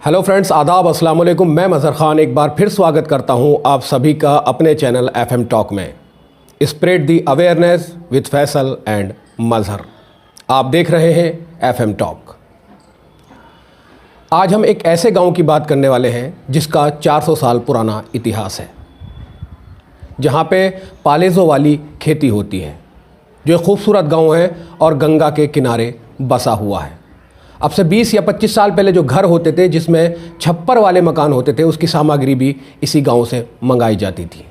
Hello friends, आदाब, अस्सलाम वालेकुम। मैं मज़हर ख़ान एक बार फिर स्वागत करता हूं आप सभी का अपने चैनल FM टॉक में। Spread the awareness with Faisal and Mazhar. आप देख रहे हैं FM टॉक। आज हम एक ऐसे गांव की बात करने वाले हैं जिसका 400 साल पुराना इतिहास है, जहां पे पालेज़ों वाली खेती होती है, जो एक खूबसूरत गांव है और गंगा के किनारे बसा हुआ है। अब से 20 या 25 साल पहले जो घर होते थे, जिसमें छप्पर वाले मकान होते थे, उसकी सामग्री भी इसी गांव से मंगाई जाती थी।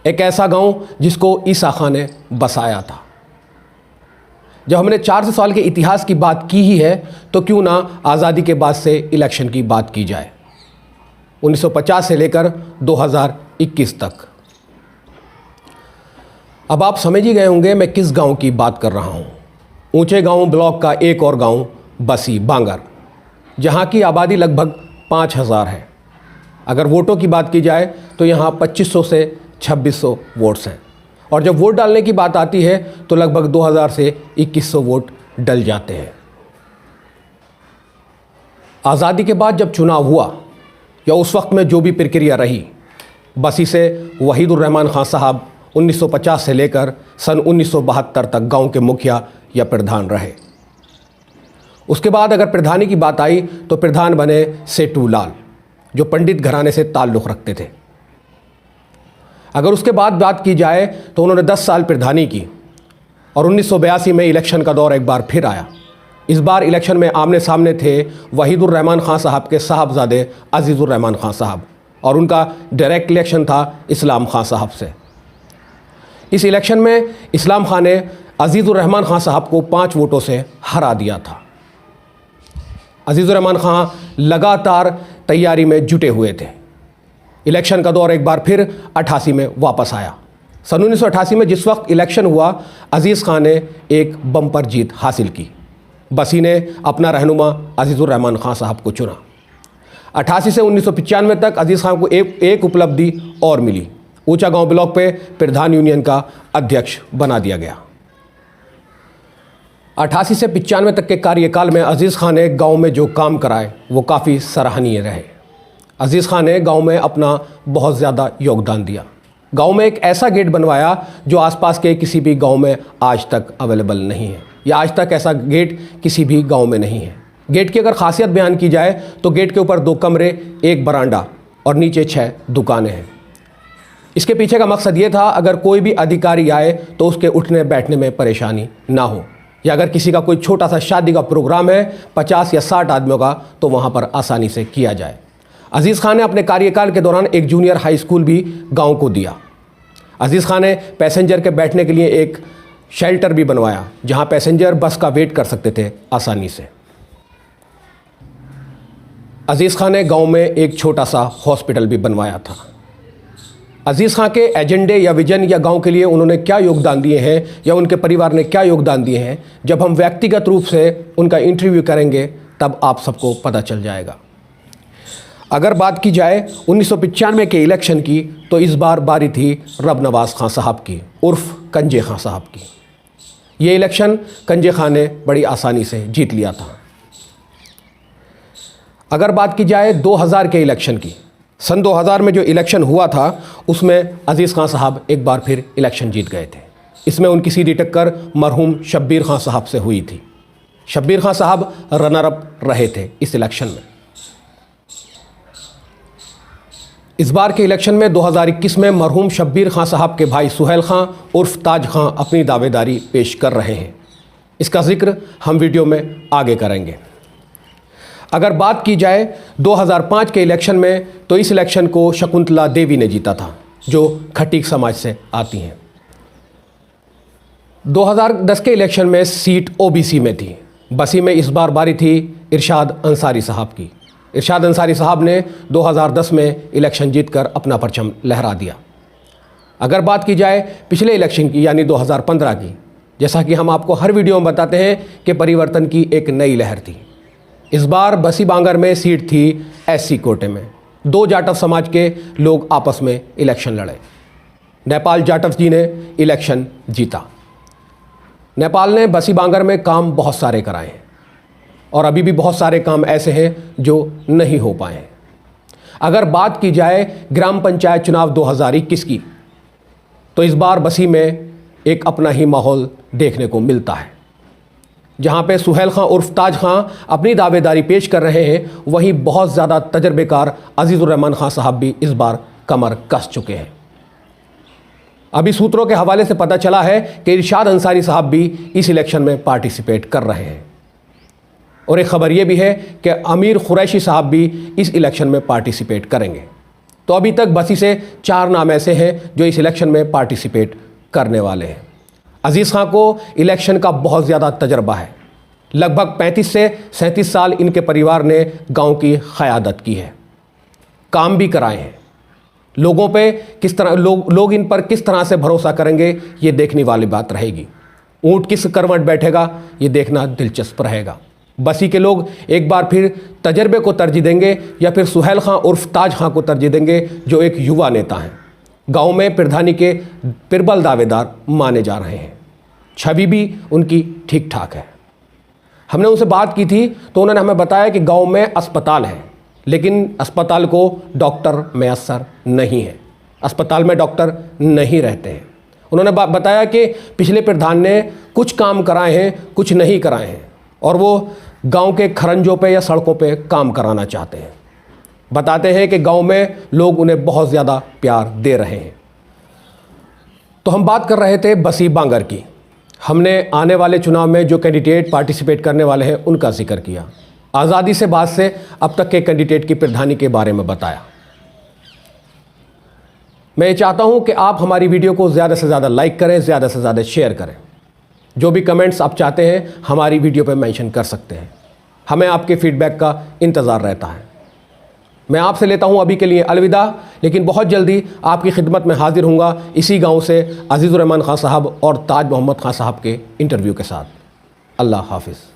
एक ऐसा गांव जिसको ईसा खां ने बसाया था। जब हमने 400 साल के इतिहास की बात की ही है, तो क्यों ना आज़ादी के बाद से इलेक्शन की बात की जाए, 1950 से लेकर 2021 तक। अब आप समझ ही गए होंगे मैं किस गांव की बात कर रहा हूँ। ऊंचे गांव ब्लॉक का एक और गांव बसी बांगर, जहां की आबादी लगभग 5000 है। अगर वोटों की बात की जाए तो यहां 2500 से 2600 वोट्स हैं, और जब वोट डालने की बात आती है तो लगभग 2000 से 2100 वोट डल जाते हैं। आज़ादी के बाद जब चुनाव हुआ या उस वक्त में जो भी प्रक्रिया रही, बसी से वहीदुर रहमान खां साहब 1950 से लेकर सन 1972 तक गांव के मुखिया या प्रधान रहे। उसके बाद अगर प्रधानी की बात आई तो प्रधान बने सेठू लाल, जो पंडित घराने से ताल्लुक़ रखते थे। अगर उसके बाद बात की जाए तो उन्होंने 10 साल प्रधानी की, और 1982 में इलेक्शन का दौर एक बार फिर आया। इस बार इलेक्शन में आमने सामने थे वहीदुर रहमान खां साहब के साहबजादे अजीज़ुर रहमान खां साहब, और उनका डायरेक्ट इलेक्शन था इस्लाम खां साहब से। इस इलेक्शन में इस्लाम खां ने अजीज़ुर रहमान खां साहब को 5 वोटों से हरा दिया था। अजीज़ुर रहमान खां लगातार तैयारी में जुटे हुए थे। इलेक्शन का दौर एक बार फिर 88 में वापस आया। सन 1988 में जिस वक्त इलेक्शन हुआ, अजीज़ खां ने एक बम्पर जीत हासिल की। बसी ने अपना रहनुमा अजीज़ुर रहमान खां साहब को चुना। 88 से 1995 तक अजीज़ खां को एक उपलब्धि और मिली। ऊंचा गांव ब्लॉक पे प्रधान यूनियन का अध्यक्ष बना दिया गया। 88 से 95 तक के कार्यकाल में अजीज़ खां ने गांव में जो काम कराए वो काफ़ी सराहनीय रहे। अजीज़ खां ने गांव में अपना बहुत ज़्यादा योगदान दिया। गांव में एक ऐसा गेट बनवाया जो आसपास के किसी भी गांव में आज तक अवेलेबल नहीं है, या आज तक ऐसा गेट किसी भी गांव में नहीं है। गेट की अगर खासियत बयान की जाए तो गेट के ऊपर 2 कमरे, 1 बरांडा और नीचे 6 दुकानें हैं। इसके पीछे का मकसद ये था, अगर कोई भी अधिकारी आए तो उसके उठने बैठने में परेशानी ना हो, या अगर किसी का कोई छोटा सा शादी का प्रोग्राम है 50 या 60 आदमियों का, तो वहाँ पर आसानी से किया जाए। अजीज़ खां ने अपने कार्यकाल के दौरान एक जूनियर हाई स्कूल भी गांव को दिया। अजीज़ खां ने पैसेंजर के बैठने के लिए एक शेल्टर भी बनवाया, जहां पैसेंजर बस का वेट कर सकते थे आसानी से। अजीज़ खां ने गांव में एक छोटा सा हॉस्पिटल भी बनवाया था। अजीज़ खां के एजेंडे या विजन या गांव के लिए उन्होंने क्या योगदान दिए हैं, या उनके परिवार ने क्या योगदान दिए हैं, जब हम व्यक्तिगत रूप से उनका इंटरव्यू करेंगे तब आप सबको पता चल जाएगा। अगर बात की जाए 1995 के इलेक्शन की, तो इस बार बारी थी रब नवाज़ खां साहब की, उर्फ कंजे खां साहब की। ये इलेक्शन कंजे खां ने बड़ी आसानी से जीत लिया था। अगर बात की जाए 2000 के इलेक्शन की, सन 2000 में जो इलेक्शन हुआ था उसमें अजीज़ खां साहब एक बार फिर इलेक्शन जीत गए थे। इसमें उनकी सीधी टक्कर मरहूम शब्बीर खां साहब से हुई थी। शब्बीर खां साहब रनर अप रहे थे इस इलेक्शन में। इस बार के इलेक्शन में 2021 में मरहूम शब्बीर खां साहब के भाई सुहेल खां उर्फ ताज खां अपनी दावेदारी पेश कर रहे हैं। इसका जिक्र हम वीडियो में आगे करेंगे। अगर बात की जाए 2005 के इलेक्शन में, तो इस इलेक्शन को शकुंतला देवी ने जीता था, जो खटीक समाज से आती हैं। 2010 के इलेक्शन में सीट ओबीसी में थी। बसी में इस बार बारी थी इरशाद अंसारी साहब की। इरशाद अंसारी साहब ने 2010 में इलेक्शन जीतकर अपना परचम लहरा दिया। अगर बात की जाए पिछले इलेक्शन की, यानी 2015 की, जैसा कि हम आपको हर वीडियो में बताते हैं कि परिवर्तन की एक नई लहर थी। इस बार बसी बांगर में सीट थी SC कोटे में। 2 जाटव समाज के लोग आपस में इलेक्शन लड़े। नेपाल जाटव जी ने इलेक्शन जीता। नेपाल ने बसी बांगर में काम बहुत सारे कराए हैं। और अभी भी बहुत सारे काम ऐसे हैं जो नहीं हो पाए हैं। अगर बात की जाए ग्राम पंचायत चुनाव 2021 की, तो इस बार बसी में एक अपना ही माहौल देखने को मिलता है। जहां पे सुहेल खां उर्फ ताज खां अपनी दावेदारी पेश कर रहे हैं, वहीं बहुत ज़्यादा तजर्बेकार अजीज़ुर रहमान खां साहब भी इस बार कमर कस चुके हैं। अभी सूत्रों के हवाले से पता चला है कि इरशाद अंसारी साहब भी इस इलेक्शन में पार्टिसिपेट कर रहे हैं, और एक खबर यह भी है कि अमीर कुरैशी साहब भी इस इलेक्शन में पार्टिसिपेट करेंगे। तो अभी तक बसी से 4 नाम ऐसे हैं जो इस इलेक्शन में पार्टिसिपेट करने वाले हैं। अजीज़ खां को इलेक्शन का बहुत ज़्यादा तजर्बा है। लगभग 35 से 37 साल इनके परिवार ने गांव की क़यादत की है, काम भी कराए हैं। लोगों पे किस तरह लोग इन पर किस तरह से भरोसा करेंगे, ये देखने वाली बात रहेगी। ऊंट किस करवट बैठेगा, ये देखना दिलचस्प रहेगा। बसी के लोग एक बार फिर तजर्बे को तरजीह देंगे या फिर सुहेल खां उर्फ ताज खां को तरजीह देंगे, जो एक युवा नेता हैं, गांव में प्रधानी के पिरबल दावेदार माने जा रहे हैं। छवि भी उनकी ठीक ठाक है। हमने उनसे बात की थी तो उन्होंने हमें बताया कि गांव में अस्पताल है, लेकिन अस्पताल को डॉक्टर मैसर नहीं है, अस्पताल में डॉक्टर नहीं रहते हैं। उन्होंने बताया कि पिछले प्रधान ने कुछ काम कराए हैं, कुछ नहीं कराए हैं, और वो गांव के खरंजों पे या सड़कों पे काम कराना चाहते हैं। बताते हैं कि गांव में लोग उन्हें बहुत ज़्यादा प्यार दे रहे हैं। तो हम बात कर रहे थे बसी बांगर की। हमने आने वाले चुनाव में जो कैंडिडेट पार्टिसिपेट करने वाले हैं उनका जिक्र किया। आज़ादी से बाद से अब तक के कैंडिडेट की प्रधानी के बारे में बताया। मैं ये चाहता हूं कि आप हमारी वीडियो को ज़्यादा से ज़्यादा लाइक करें, ज़्यादा से ज़्यादा शेयर करें। जो भी कमेंट्स आप चाहते हैं हमारी वीडियो पर मेंशन कर सकते हैं। हमें आपके फीडबैक का इंतज़ार रहता है। मैं आपसे लेता हूं अभी के लिए अलविदा, लेकिन बहुत जल्दी आपकी खिदमत में हाजिर होऊंगा इसी गांव से अजीज़ुर रहमान खां साहब और ताज मोहम्मद खां साहब के इंटरव्यू के साथ। अल्लाह हाफिज़।